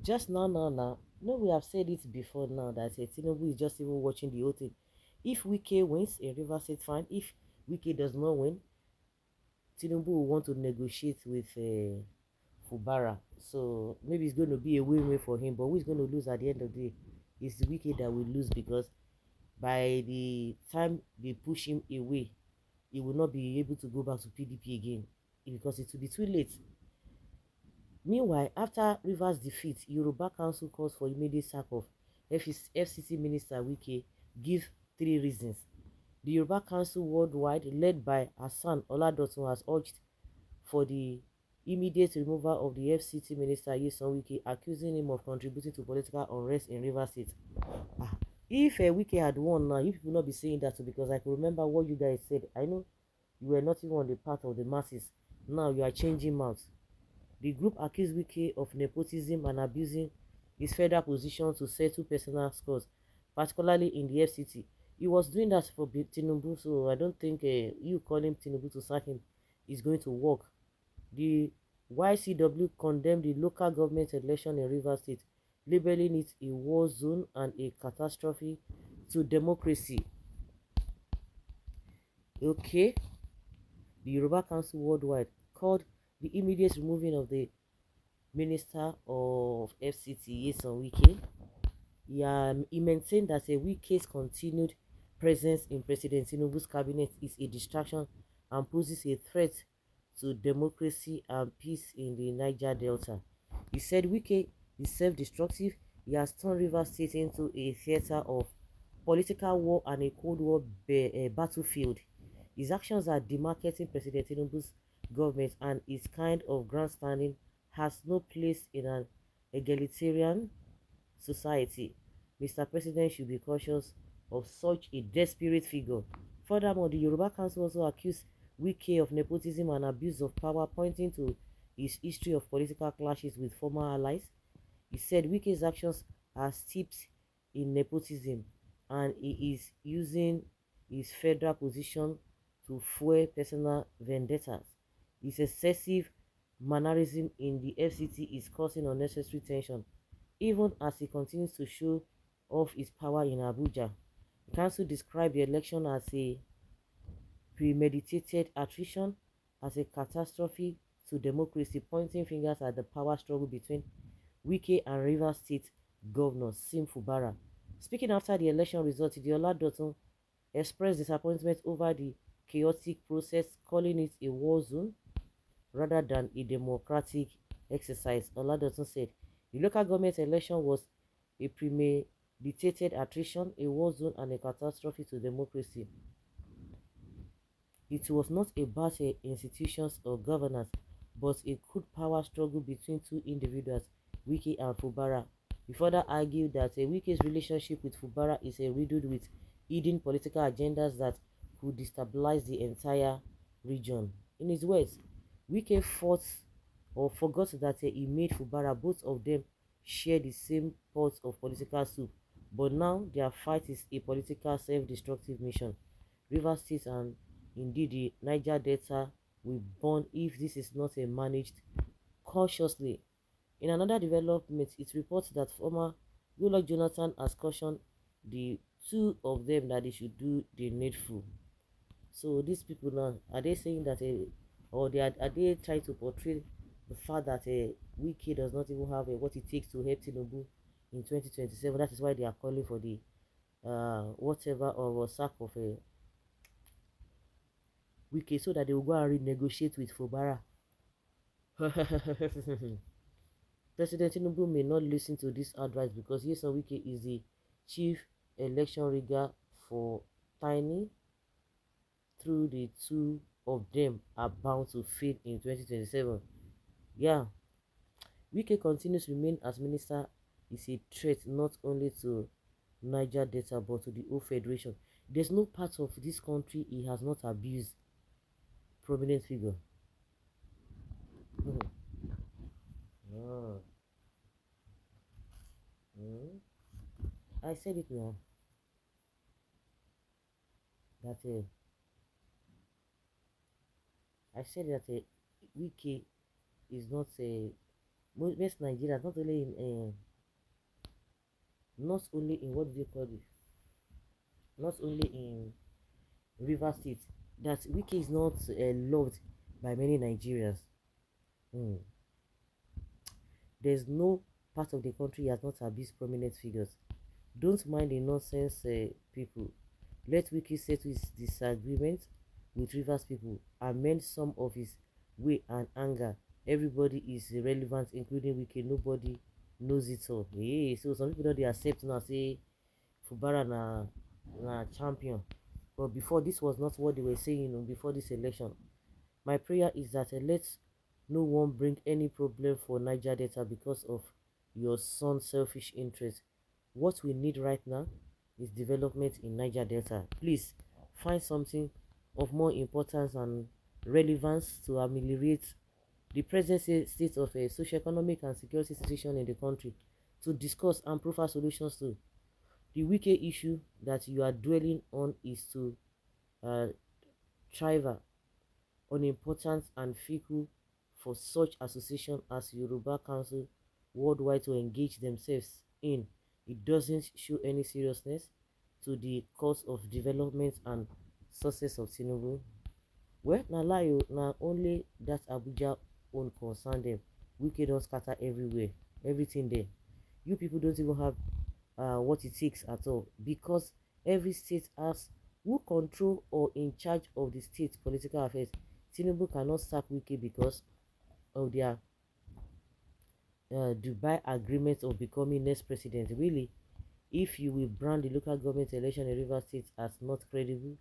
Just now. No, we have said it before now that Tinubu is just even watching the whole thing. If Wike wins a River State, fine. If Wike does not win, Tinubu will want to negotiate with Fubara. So maybe it's going to be a win-win for him. But who is going to lose at the end of the day? It's the Wike that will lose, because by the time they push him away, he will not be able to go back to PDP again, because it will be too late. Meanwhile, after Rivers' defeat, Yoruba Council calls for immediate sack of FCT Minister Wike. Give three reasons. The Yoruba Council worldwide, led by Hassan Oladotun, has urged for the immediate removal of the FCT Minister Yeson Wike, accusing him of contributing to political unrest in Rivers State. Ah, if Wike had won now, you people not be saying that too, because I can remember what you guys said. I know you were not even on the part of the masses. Now you are changing mouths. The group accused Wike of nepotism and abusing his federal position to settle personal scores, particularly in the FCT. He was doing that for Tinubu, so I don't think you calling Tinubu to sack him is going to work. The YCW condemned the local government election in Rivers State, labeling it a war zone and a catastrophe to democracy. Okay, the Yoruba Council worldwide called the immediate removing of the Minister of FCT, Yeson Wike. He maintained that a Wike's continued presence in President Tinubu's cabinet is a distraction and poses a threat to democracy and peace in the Niger Delta. He said Wike is self-destructive. He has turned Rivers State into a theater of political war and a Cold War battlefield. His actions are demarcating President Tinubu's government, and his kind of grandstanding has no place in an egalitarian society. Mr. President should be cautious of such a desperate figure. Furthermore, the Yoruba Council also accused Wike of nepotism and abuse of power, pointing to his history of political clashes with former allies. He said Wike's actions are steeped in nepotism, and he is using his federal position to fuel personal vendettas. His excessive mannerism in the FCT is causing unnecessary tension, even as he continues to show off his power in Abuja. The council described the election as a premeditated attrition, as a catastrophe to democracy, pointing fingers at the power struggle between Wike and Rivers State Governor Sim Fubara. Speaking after the election results, Idiola Dotun expressed disappointment over the chaotic process, calling it a war zone rather than a democratic exercise. Oladotun said the local government election was a premeditated attrition, a war zone, and a catastrophe to democracy. It was not about institutions or governance, but a crude power struggle between two individuals, Wike and Fubara. He further argued that Wike's relationship with Fubara is riddled with hidden political agendas that could destabilize the entire region. In his words, Wike fought or forgot that he made Fubara. Both of them share the same pot of political soup, but now their fight is a political self-destructive mission. Rivers State and indeed the Niger Delta will burn if this is not managed cautiously. In another development, it reports that former Goodluck Jonathan has cautioned the two of them that they should do the needful. So these people now, are they saying that or are they trying to portray the fact that Wike does not even have what it takes to help Tinubu in 2027? That is why they are calling for the whatever or sack of Wike, so that they will go and renegotiate with Fubara. President Tinubu may not listen to this advice because Yeson Wike is the chief election rigger for Tiny. Through the two of them are bound to fail in 2027. Yeah, Wike continues to remain as minister is a threat not only to Niger Delta but to the whole federation. There's no part of this country he has not abused prominent figure. Ah, I said it now that I said that Wike is not most Nigerians, not only in what do they call it, not only in River State, that Wike is not loved by many Nigerians. Hmm. There's no part of the country he has not abused prominent figures. Don't mind the nonsense, people. Let Wike settle his disagreement with Rivers people, amend some of his way and anger. Everybody is irrelevant, including Wike. Nobody knows it all. Hey, so some people don't they accept now, say Fubara na champion. But before, this was not what they were saying, before this election. My prayer is that let no one bring any problem for Niger Delta because of your son's selfish interest. What we need right now is development in Niger Delta. Please find something of more importance and relevance to ameliorate the present state of a socio-economic and security situation in the country, to discuss and prefer solutions to. The wicked issue that you are dwelling on is to uh, thrive unimportant and fickle for such association as Yoruba Council worldwide to engage themselves in. It doesn't show any seriousness to the cause of development and success of Tinubu. Well, na lie o, na only that Abuja own concern them. Wike don scatter everywhere, everything there. You people don't even have what it takes at all, because every state has who control or in charge of the state political affairs. Tinubu cannot sack Wike because of their Dubai agreement of becoming next president. Really, if you will brand the local government election in Rivers State as not credible,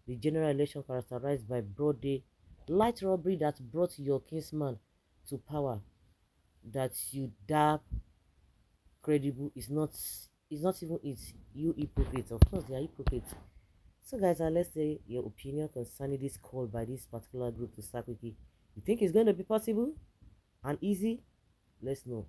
the general election characterized by broad day light robbery that brought your kinsman to power, that you dab credible, is not even it. You hypocrites, of course they are hypocrites. So guys, let's say your opinion concerning this call by this particular group to sack Wiki. You think it's going to be possible and easy? Let's know.